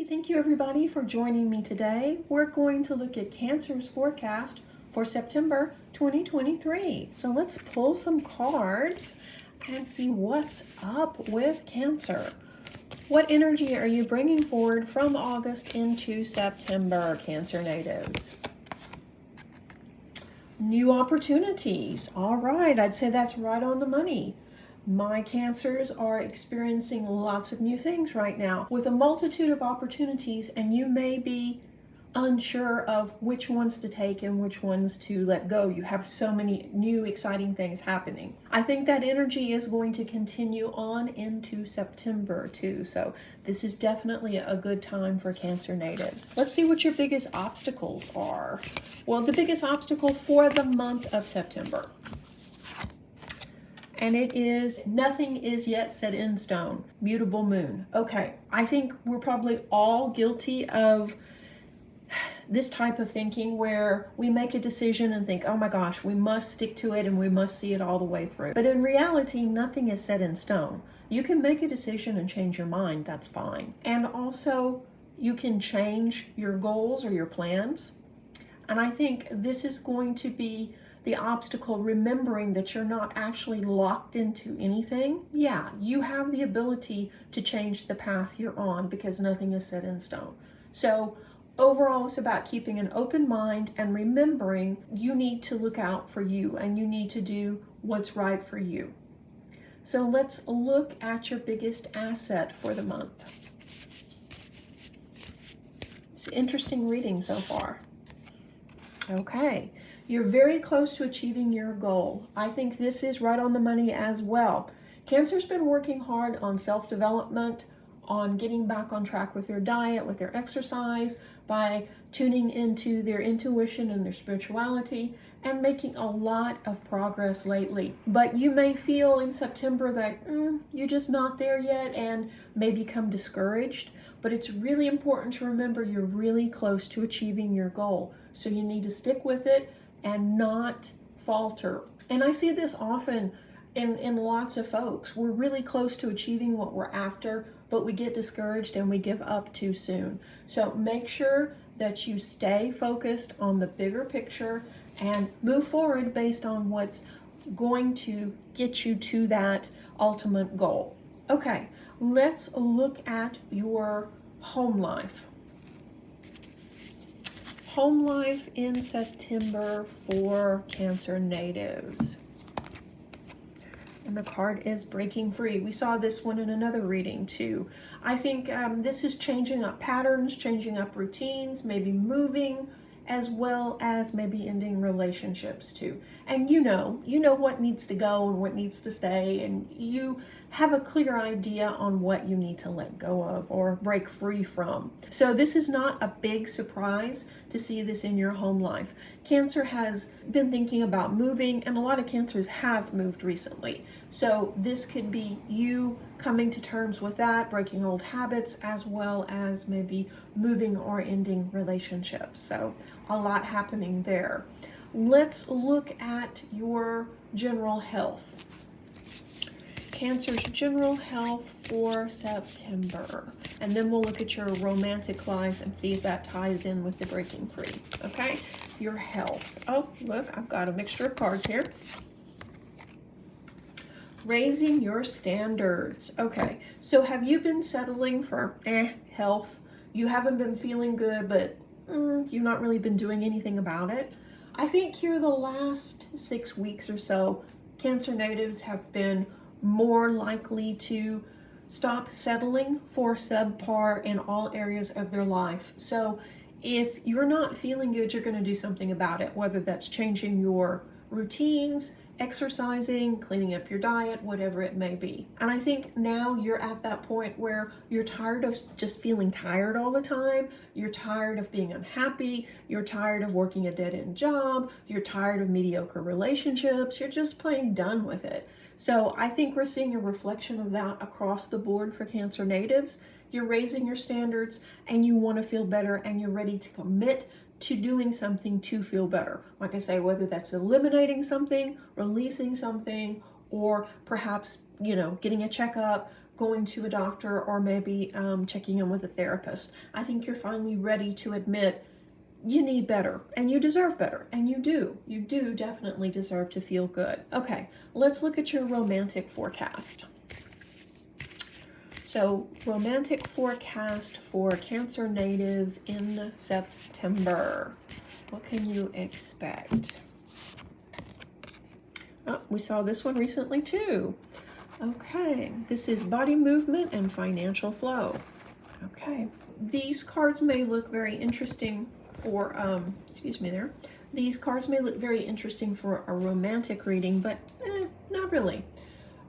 Thank you everybody for joining me today. We're going to look at Cancer's forecast for September 2023. So let's pull some cards and see what's up with Cancer. What energy are you bringing forward from August into September, Cancer natives? New opportunities. All right, I'd say that's right on the money. My Cancers are experiencing lots of new things right now with a multitude of opportunities, and you may be unsure of which ones to take and which ones to let go. You have so many new exciting things happening. I think that energy is going to continue on into September too. So this is definitely a good time for Cancer natives. Let's see what your biggest obstacles are. Well, the biggest obstacle for the month of September, and it is nothing is yet set in stone. Mutable moon. Okay, I think we're probably all guilty of this type of thinking where we make a decision and think, oh my gosh, we must stick to it and we must see it all the way through. But in reality, nothing is set in stone. You can make a decision and change your mind, that's fine. And also, you can change your goals or your plans. And I think this is going to be the obstacle, remembering that you're not actually locked into anything. Yeah, you have the ability to change the path you're on because nothing is set in stone. So overall, it's about keeping an open mind and remembering you need to look out for you and you need to do what's right for you. So let's look at your biggest asset for the month. It's an interesting reading so far. Okay, you're very close to achieving your goal. I think this is right on the money as well. Cancer's been working hard on self-development, on getting back on track with their diet, with their exercise, by tuning into their intuition and their spirituality, and making a lot of progress lately. But you may feel in September that you're just not there yet and may become discouraged. But it's really important to remember you're really close to achieving your goal. So you need to stick with it and not falter. And I see this often in lots of folks. We're really close to achieving what we're after, but we get discouraged and we give up too soon. So make sure that you stay focused on the bigger picture and move forward based on what's going to get you to that ultimate goal. Okay, let's look at your home life. Home life in September for Cancer natives. And the card is breaking free. We saw this one in another reading too. I think this is changing up patterns, changing up routines, maybe moving, as well as maybe ending relationships too. And you know what needs to go and what needs to stay, and you have a clear idea on what you need to let go of or break free from. So this is not a big surprise to see this in your home life. Cancer has been thinking about moving, and a lot of Cancers have moved recently. So this could be you coming to terms with that, breaking old habits, as well as maybe moving or ending relationships. So a lot happening there. Let's look at your general health. Cancer's general health for September. And then we'll look at your romantic life and see if that ties in with the breaking free. Okay, your health. Oh, look, I've got a mixture of cards here. Raising your standards. Okay, so have you been settling for health? You haven't been feeling good, but you've not really been doing anything about it. I think here the last 6 weeks or so, Cancer natives have been more likely to stop settling for subpar in all areas of their life. So if you're not feeling good, you're going to do something about it, whether that's changing your routines, exercising, cleaning up your diet, whatever it may be. And I think now you're at that point where you're tired of just feeling tired all the time. You're tired of being unhappy. You're tired of working a dead-end job. You're tired of mediocre relationships. You're just plain done with it. So I think we're seeing a reflection of that across the board for Cancer natives. You're raising your standards and you want to feel better and you're ready to commit to doing something to feel better. Like I say, whether that's eliminating something, releasing something, or perhaps, getting a checkup, going to a doctor or maybe checking in with a therapist. I think you're finally ready to admit you need better and you deserve better, and you do. You do definitely deserve to feel good. Okay, let's look at your romantic forecast. So, romantic forecast for Cancer natives in September. What can you expect? Oh, we saw this one recently too. Okay, this is body movement and financial flow. Okay, these cards may look very interesting for, excuse me there. These cards may look very interesting for a romantic reading, but not really.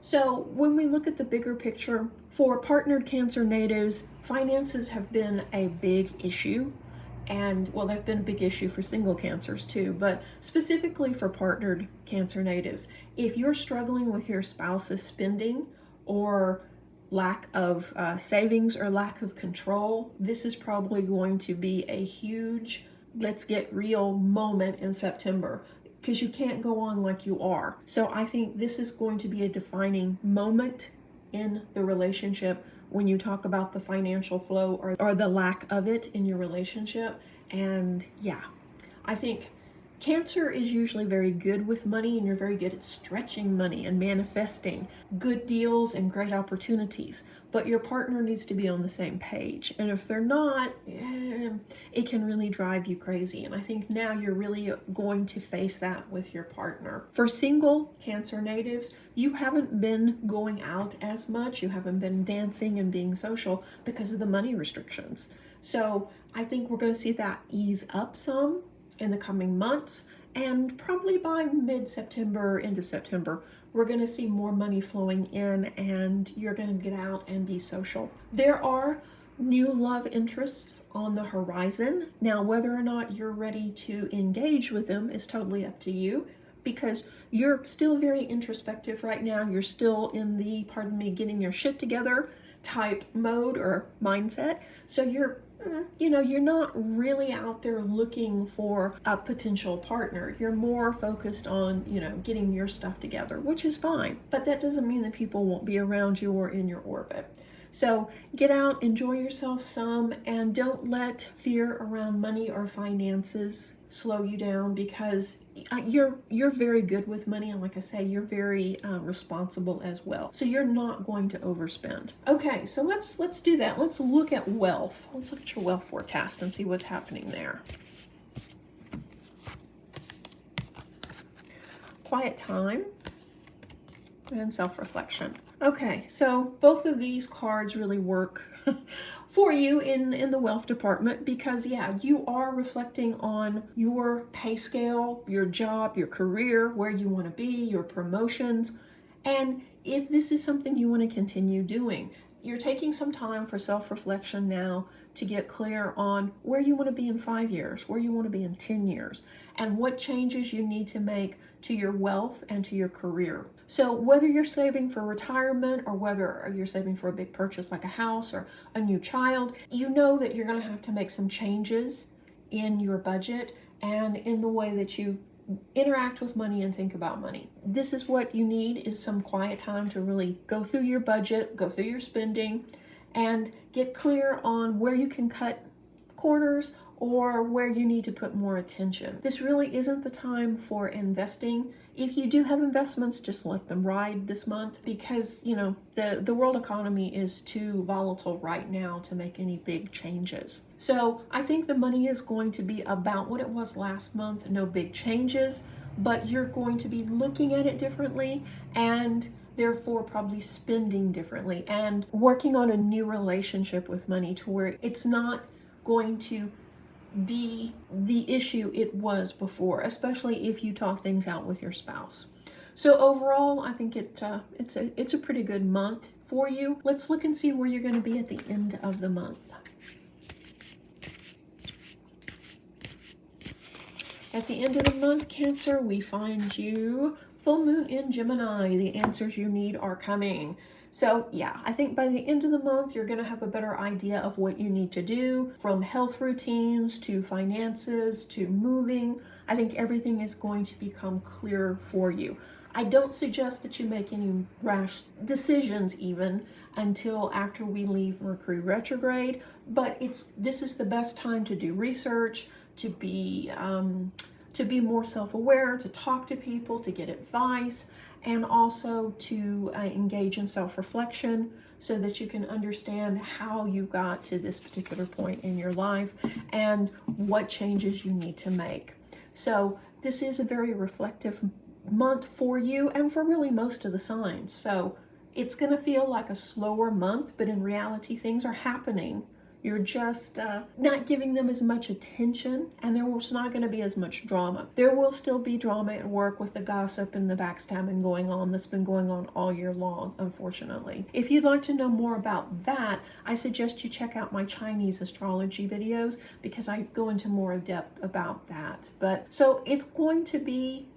So when we look at the bigger picture, for partnered Cancer natives, finances have been a big issue. And, well, they've been a big issue for single Cancers too, but specifically for partnered Cancer natives. If you're struggling with your spouse's spending or lack of savings or lack of control, this is probably going to be a huge let's get real moment in September, because you can't go on like you are. So I think this is going to be a defining moment in the relationship when you talk about the financial flow or the lack of it in your relationship. And yeah, I think Cancer is usually very good with money, and you're very good at stretching money and manifesting good deals and great opportunities. But your partner needs to be on the same page. And if they're not, it can really drive you crazy. And I think now you're really going to face that with your partner. For single Cancer natives, you haven't been going out as much. You haven't been dancing and being social because of the money restrictions. So I think we're going to see that ease up some in the coming months, and probably by mid-September, end of September, we're going to see more money flowing in, and you're going to get out and be social. There are new love interests on the horizon. Now, whether or not you're ready to engage with them is totally up to you, because you're still very introspective right now. You're still in the, pardon me, getting your shit together type mode or mindset. So you're not really out there looking for a potential partner. You're more focused on, getting your stuff together, which is fine. But that doesn't mean that people won't be around you or in your orbit. So get out, enjoy yourself some, and don't let fear around money or finances slow you down, because you're very good with money, and like I say, you're very responsible as well. So you're not going to overspend. Okay, so let's do that. Let's look at wealth. Let's look at your wealth forecast and see what's happening there. Quiet time and self-reflection. Okay, so both of these cards really work for you in the wealth department, because yeah, you are reflecting on your pay scale, your job, your career, where you want to be, your promotions, and if this is something you want to continue doing. You're taking some time for self-reflection now to get clear on where you want to be in 5 years, where you want to be in 10 years, and what changes you need to make to your wealth and to your career. So whether you're saving for retirement or whether you're saving for a big purchase like a house or a new child, you know that you're going to have to make some changes in your budget and in the way that you interact with money and think about money. This is what you need, is some quiet time to really go through your budget, go through your spending, and get clear on where you can cut corners or where you need to put more attention. This really isn't the time for investing. If you do have investments, just let them ride this month, because the world economy is too volatile right now to make any big changes. So I think the money is going to be about what it was last month, no big changes, but you're going to be looking at it differently, and therefore probably spending differently and working on a new relationship with money to where it's not going to be the issue it was before, especially if you talk things out with your spouse. So overall, I think it's a pretty good month for you. Let's look and see where you're going to be at the end of the month. At the end of the month, Cancer, we find you full moon in Gemini. The answers you need are coming. So yeah, I think by the end of the month, you're going to have a better idea of what you need to do, from health routines to finances to moving. I think everything is going to become clear for you. I don't suggest that you make any rash decisions even. until after we leave Mercury retrograde. But this is the best time to do research, to be more self-aware, to talk to people, to get advice, and also to engage in self-reflection so that you can understand how you got to this particular point in your life and what changes you need to make. So this is a very reflective month for you and for really most of the signs. So it's going to feel like a slower month, but in reality, things are happening. You're just not giving them as much attention, and there's not going to be as much drama. There will still be drama at work with the gossip and the backstabbing going on that's been going on all year long, unfortunately. If you'd like to know more about that, I suggest you check out my Chinese astrology videos because I go into more depth about that. But so it's going to be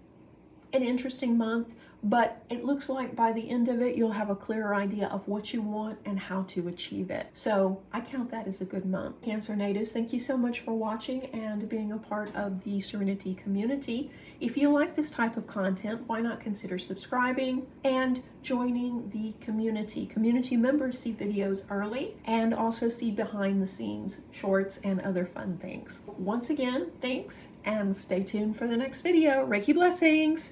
an interesting month, but it looks like by the end of it, you'll have a clearer idea of what you want and how to achieve it. So I count that as a good month. Cancer natives, thank you so much for watching and being a part of the Serenity community. If you like this type of content, why not consider subscribing and joining the community? Community members see videos early and also see behind the scenes shorts and other fun things. Once again, thanks, and stay tuned for the next video. Reiki blessings!